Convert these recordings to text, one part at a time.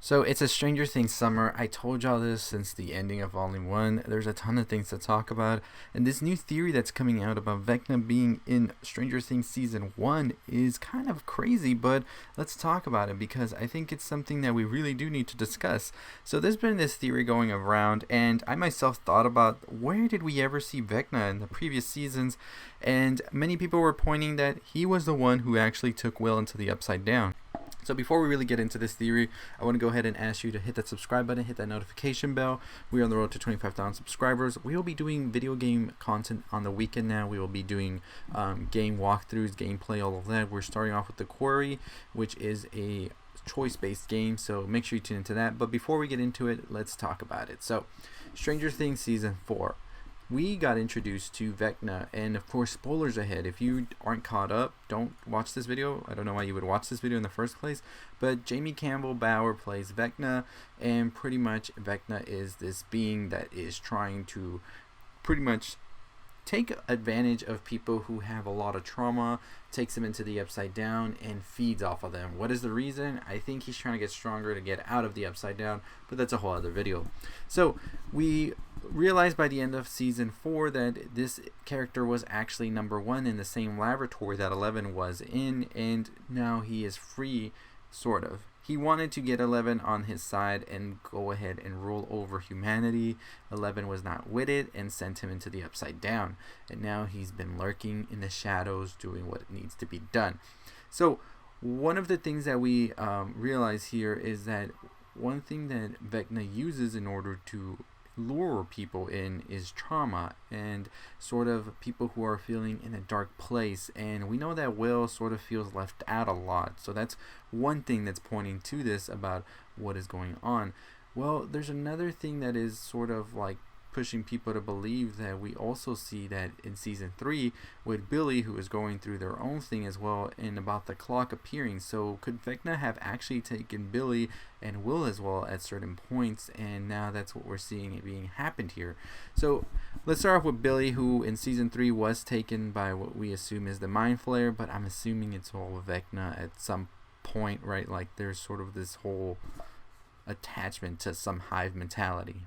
So it's a Stranger Things summer. I told y'all this since the ending of Volume 1. There's a ton of things to talk about. And this new theory that's coming out about Vecna being in Stranger Things Season 1 is kind of crazy, but let's talk about it because I think it's something that we really do need to discuss. So there's been this theory going around, and I myself thought about where did we ever see Vecna in the previous seasons? And many people were pointing that he was the one who actually took Will into the Upside Down. So before we really get into this theory, I want to go ahead and ask you to hit that subscribe button, hit that notification bell. We are on the road to 25,000 subscribers. We will be doing video game content on the weekend now. We will be doing game walkthroughs, gameplay, all of that. We're starting off with The Quarry, which is a choice-based game, so make sure you tune into that. But before we get into it, let's talk about it. So, Stranger Things Season 4. We got introduced to Vecna, and of course, spoilers ahead. If you aren't caught up, don't watch this video. I don't know why you would watch this video in the first place, but Jamie Campbell Bower plays Vecna, and pretty much Vecna is this being that is trying to pretty much take advantage of people who have a lot of trauma, takes them into the Upside Down, and feeds off of them. What is the reason? I think he's trying to get stronger to get out of the Upside Down, but that's a whole other video. So we realized by the end of Season 4 that this character was actually number 1 in the same laboratory that 11 was in, and now he is free, sort of. He wanted to get 11 on his side and go ahead and rule over humanity. 11 was not with it and sent him into the Upside Down. And now he's been lurking in the shadows doing what needs to be done. So one of the things that we realize here is that one thing that Vecna uses in order to lure people in is trauma and sort of people who are feeling in a dark place, and we know that Will sort of feels left out a lot, so that's one thing that's pointing to this about what is going on. Well, there's another thing that is sort of like pushing people to believe that we also see that in Season 3 with Billy, who is going through their own thing as well, and about the clock appearing. So could Vecna have actually taken Billy and Will as well at certain points, and now that's what we're seeing it being happened here. So let's start off with Billy, who in Season 3 was taken by what we assume is the Mind Flayer, but I'm assuming it's all Vecna at some point, right? Like there's sort of this whole attachment to some hive mentality.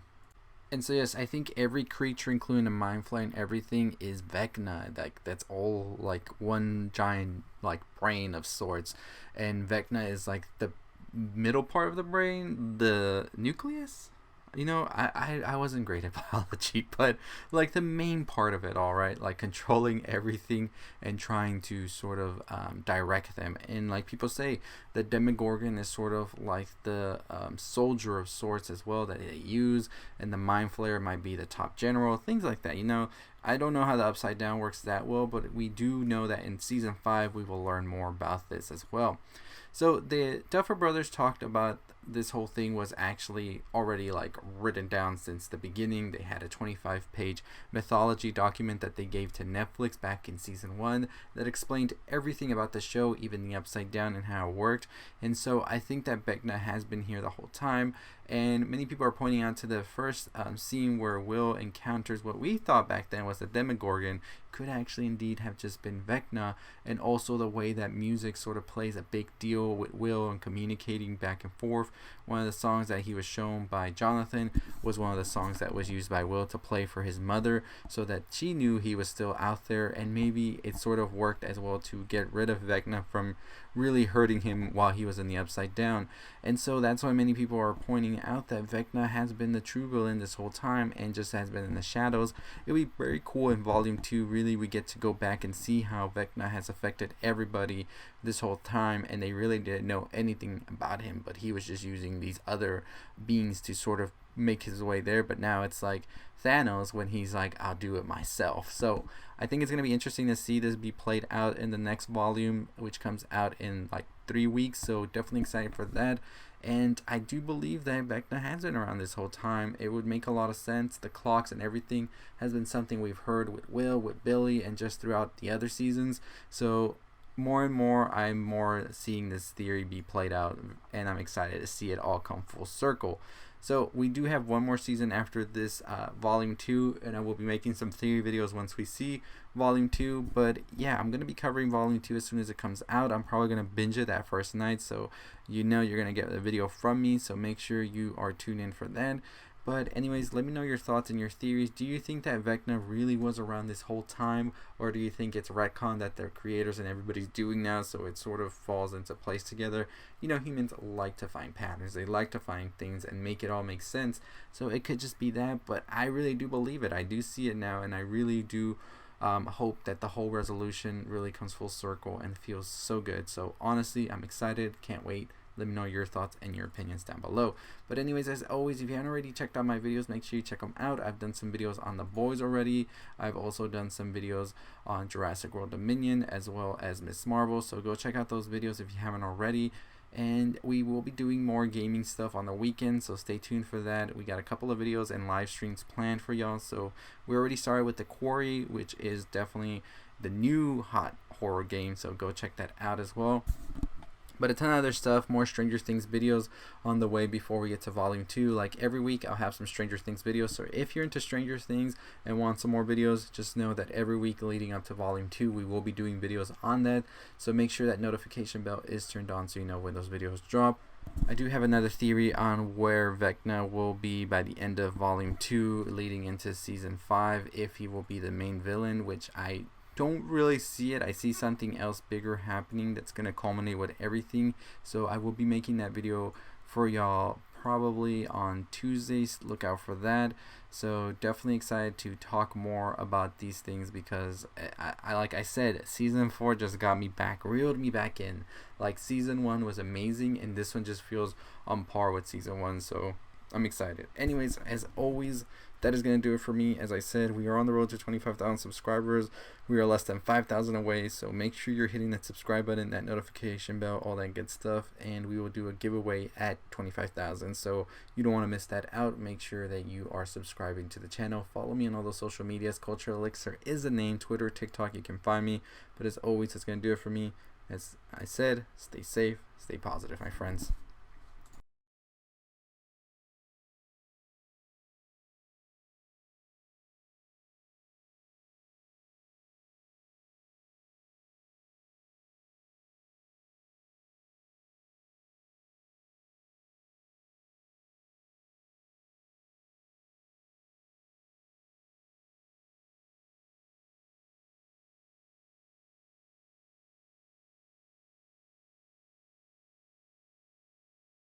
And so yes, I think every creature, including the Mind Flayer and everything, is Vecna. Like that's all like one giant like brain of sorts, and Vecna is like the middle part of the brain, the nucleus. You know, I wasn't great at biology, but like the main part of it all, right? Like controlling everything and trying to sort of direct them. And like people say, the Demogorgon is sort of like the soldier of sorts as well that they use, and the Mind Flayer might be the top general, things like that. You know, I don't know how the Upside Down works that well, but we do know that in Season 5 we will learn more about this as well. So the Duffer Brothers talked about this whole thing was actually already like written down since the beginning. They had a 25-page mythology document that they gave to Netflix back in Season 1 that explained everything about the show, even the Upside Down and how it worked. And so I think that Vecna has been here the whole time. And many people are pointing out to the first scene where Will encounters what we thought back then was the Demogorgon could actually indeed have just been Vecna, and also the way that music sort of plays a big deal with Will and communicating back and forth. One of the songs that he was shown by Jonathan was one of the songs that was used by Will to play for his mother so that she knew he was still out there, and maybe it sort of worked as well to get rid of Vecna from really hurting him while he was in the Upside Down. And so that's why many people are pointing out that Vecna has been the true villain this whole time and just has been in the shadows. It would be very cool in Volume 2, really we get to go back and see how Vecna has affected everybody this whole time, and they really didn't know anything about him, but he was just using these other beings to sort of make his way there. But now it's like Thanos when he's like, I'll do it myself. So I think it's going to be interesting to see this be played out in the next volume, which comes out in like 3 weeks, so definitely excited for that. And I do believe that Vecna has been around this whole time. It would make a lot of sense. The clocks and everything has been something we've heard with Will, with Billy, and just throughout the other seasons. So more and more I'm more seeing this theory be played out, and I'm excited to see it all come full circle. So we do have one more season after this, volume 2, and I will be making some theory videos once we see volume 2. But yeah, I'm going to be covering volume 2 as soon as it comes out. I'm probably going to binge it that first night, so you know you're going to get a video from me, so make sure you are tuned in for that. But anyways, let me know your thoughts and your theories. Do you think that Vecna really was around this whole time, or do you think it's retcon that they're creators and everybody's doing now, so it sort of falls into place together? You know, humans like to find patterns. They like to find things and make it all make sense. So it could just be that, but I really do believe it. I do see it now, and I really do hope that the whole resolution really comes full circle and feels so good. So honestly, I'm excited. Can't wait. Let me know your thoughts and your opinions down below. But anyways, as always, if you haven't already checked out my videos, make sure you check them out. I've done some videos on the boys already. I've also done some videos on Jurassic World Dominion as well as Miss Marvel. So go check out those videos if you haven't already. And we will be doing more gaming stuff on the weekend, so stay tuned for that. We got a couple of videos and live streams planned for y'all. So we already started with The Quarry, which is definitely the new hot horror game. So go check that out as well. But a ton of other stuff, more Stranger Things videos on the way before we get to volume 2. Like every week I'll have some Stranger Things videos, so if you're into Stranger Things and want some more videos, just know that every week leading up to volume 2 we will be doing videos on that. So make sure that notification bell is turned on so you know when those videos drop. I do have another theory on where Vecna will be by the end of volume 2 leading into season 5, if he will be the main villain, which I don't really see it. I see something else bigger happening that's going to culminate with everything. So I will be making that video for y'all probably on Tuesdays. Look out for that. So definitely excited to talk more about these things, because I like I said, season 4 just got me back, reeled me back in. Like season 1 was amazing, and this one just feels on par with season 1. So I'm excited. Anyways, as always, that is going to do it for me. As I said, we are on the road to 25,000 subscribers. We are less than 5,000 away, so make sure you're hitting that subscribe button, that notification bell, all that good stuff, and we will do a giveaway at 25,000. So you don't want to miss that out. Make sure that you are subscribing to the channel. Follow me on all those social medias. Culture Elixir is the name. Twitter, TikTok, you can find me. But as always, that's going to do it for me. As I said, stay safe, stay positive, my friends.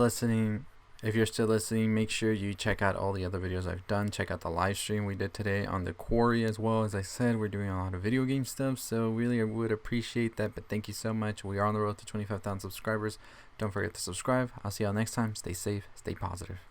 Listening, if you're still listening, make sure you check out all the other videos I've done. Check out the live stream we did today on The Quarry as well. As I said, we're doing a lot of video game stuff, so really I would appreciate that. But thank you so much. We are on the road to 25,000 subscribers. Don't forget to subscribe. I'll see y'all next time. Stay safe, stay positive.